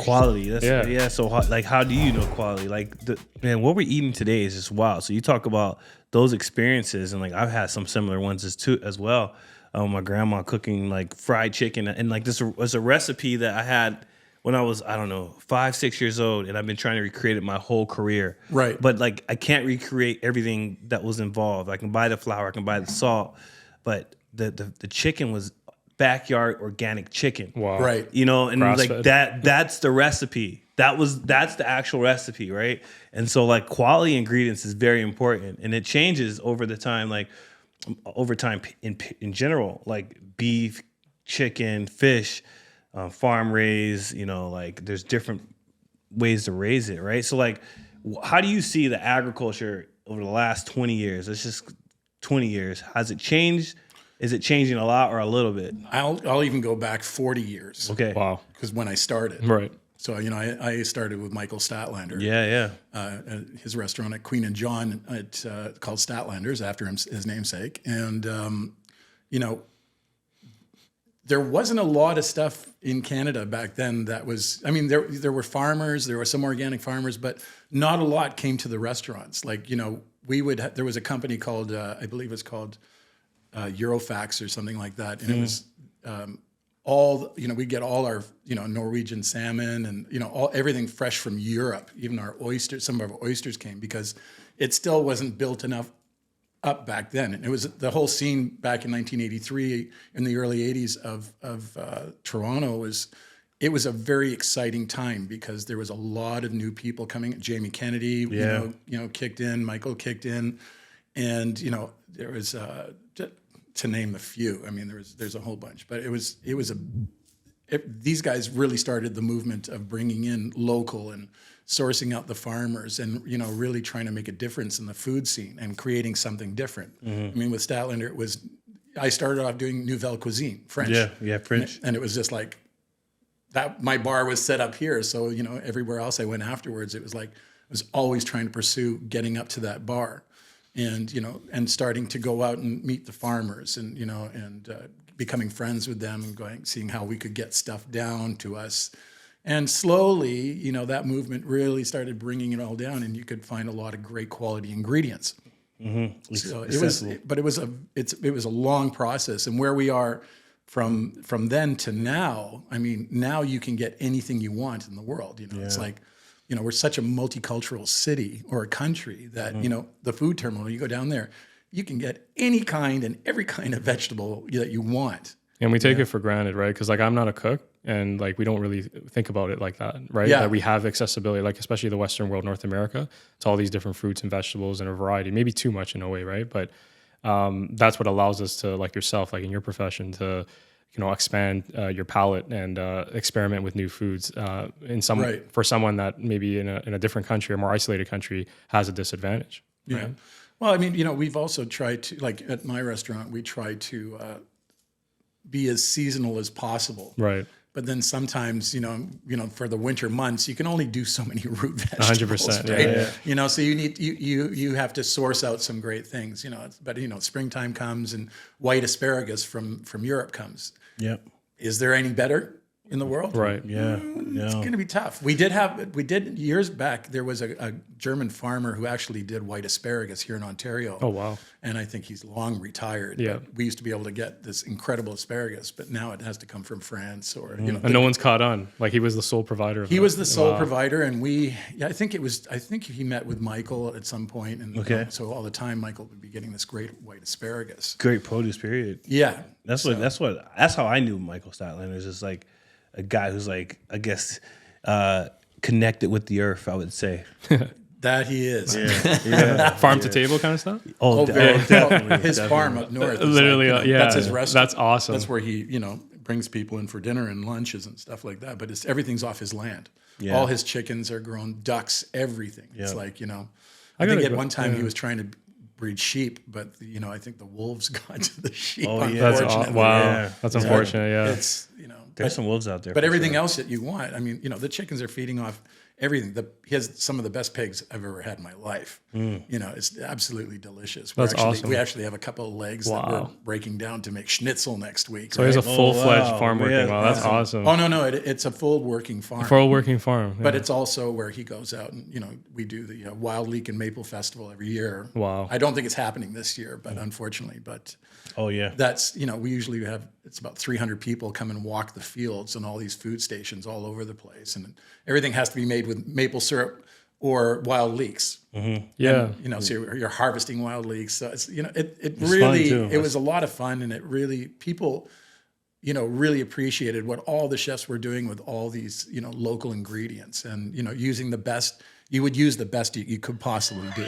Quality. So like, how do you know quality? Like, man, what we're eating today is just wild. So you talk about those experiences, and like I've had some similar ones as well. My grandma cooking like fried chicken, and like this was a recipe that I had when I was, I don't know, 5, 6 years old, and I've been trying to recreate it my whole career. Right. But like, I can't recreate everything that was involved. I can buy the flour, I can buy the salt, but the chicken was backyard organic chicken. Wow. Right. You know, and Grass-fed. like that's the recipe. That's the actual recipe, right? And so like quality ingredients is very important, and it changes over the time, like over time in general, like beef, chicken, fish, farm raised, you know, like there's different ways to raise it, right? So like, how do you see the agriculture over the last 20 years? It's just 20 years. Has it changed? Is it changing a lot or a little bit? I'll even go back 40 years. Okay. Wow. Because when I started. Right. So, you know, I started with Michael Statlander. Yeah. At his restaurant at Queen and John called Statlander's after his namesake. And, you know, there wasn't a lot of stuff in Canada back then that was, I mean, there were farmers, there were some organic farmers, but not a lot came to the restaurants. Like, you know, there was a company called, I believe it's called Eurofax or something like that. And it was we get all our, you know, Norwegian salmon and, you know, everything fresh from Europe. Even our oysters, some of our oysters came because it still wasn't built enough up back then. And it was the whole scene back in 1983 in the early 80s of Toronto it was a very exciting time because there was a lot of new people coming. Jamie Kennedy, you know, kicked in, Michael kicked in, and you know there was to name a few. I mean, there's a whole bunch, but these guys really started the movement of bringing in local and sourcing out the farmers and, you know, really trying to make a difference in the food scene and creating something different. I mean, with Statlander, I started off doing Nouvelle Cuisine, French. Yeah, French. And it was just like that. My bar was set up here. So, you know, everywhere else I went afterwards, it was like, I was always trying to pursue getting up to that bar and, you know, and starting to go out and meet the farmers and, you know, and becoming friends with them and seeing how we could get stuff down to us. And slowly, you know, that movement really started bringing it all down, and you could find a lot of great quality ingredients. Mm-hmm. So it was a long process, and where we are from then to now, I mean, now you can get anything you want in the world. You know, It's like, you know, we're such a multicultural city or a country that you know, the food terminal, you go down there, you can get any kind and every kind of vegetable that you want. And we take it for granted, right? Because like I'm not a cook, and like we don't really think about it like that, right? Yeah. That we have accessibility, like especially the Western world, North America, to all these different fruits and vegetables and a variety. Maybe too much in a way, right? But that's what allows us to, like yourself, like in your profession, to expand your palate and experiment with new foods. For someone that maybe in a different country, a more isolated country, has a disadvantage. Yeah. Right? Well, I mean, you know, we've also tried to, like at my restaurant, we try to be as seasonal as possible. Right. But then sometimes, you know, for the winter months, you can only do so many root vegetables. 100%. Right? Yeah. You know, so you have to source out some great things. You know, but you know, springtime comes and white asparagus from Europe comes. Yep. Is there any better in the world? Right. Yeah. It's going to be tough. We did years back. There was a German farmer who actually did white asparagus here in Ontario. Oh, wow. And I think he's long retired. Yeah. But we used to be able to get this incredible asparagus, but now it has to come from France or you know. And no one's caught on. Like he was the sole provider. He was the sole provider, and I think he met with Michael at some point, and Okay. so all the time Michael would be getting this great white asparagus. Great produce, period. Yeah. That's how I knew Michael Statlander. Is just like a guy who's like, I guess, connected with the earth, I would say. That he is. Yeah. Farm to table kind of stuff. Definitely. His farm up north. Is Literally, like, you know, yeah. That's his restaurant. That's awesome. That's where he, you know, brings people in for dinner and lunches and stuff like that. But everything's off his land. Yeah. All his chickens are grown, ducks, everything. It's Yeah. like, you know, I I think gotta at go- one time yeah. he was trying to breed sheep, but you know, I think the wolves got to the sheep. Oh, yeah. That's Unfortunately, wow. Yeah. That's unfortunate. Yeah. you know. There's some wolves out there. But for everything sure. else that you want, I mean, you know, the chickens are feeding off everything. He has some of the best pigs I've ever had in my life. You know, it's absolutely delicious. That's awesome. We actually have a couple of legs that we're Wow. breaking down to make schnitzel next week. So he's a full-fledged wow. farm working. Yeah, Wow, that's awesome. Oh no, it's a full working farm. For a working farm. Yeah. But it's also where he goes out and, you know, we do the Wild Leek and Maple Festival every year. Wow. I don't think it's happening this year, but unfortunately, Oh yeah. that's, you know, we usually have, it's about 300 people come and walk the fields and all these food stations all over the place. And everything has to be made with maple syrup or wild leeks. Yeah. You know, so you're harvesting wild leeks. So it's, you know, it fun, really, too. it was a lot of fun, and it really, people, you know, really appreciated what all the chefs were doing with all these, you know, local ingredients, and, you know, using the best, you would use the best you could possibly do.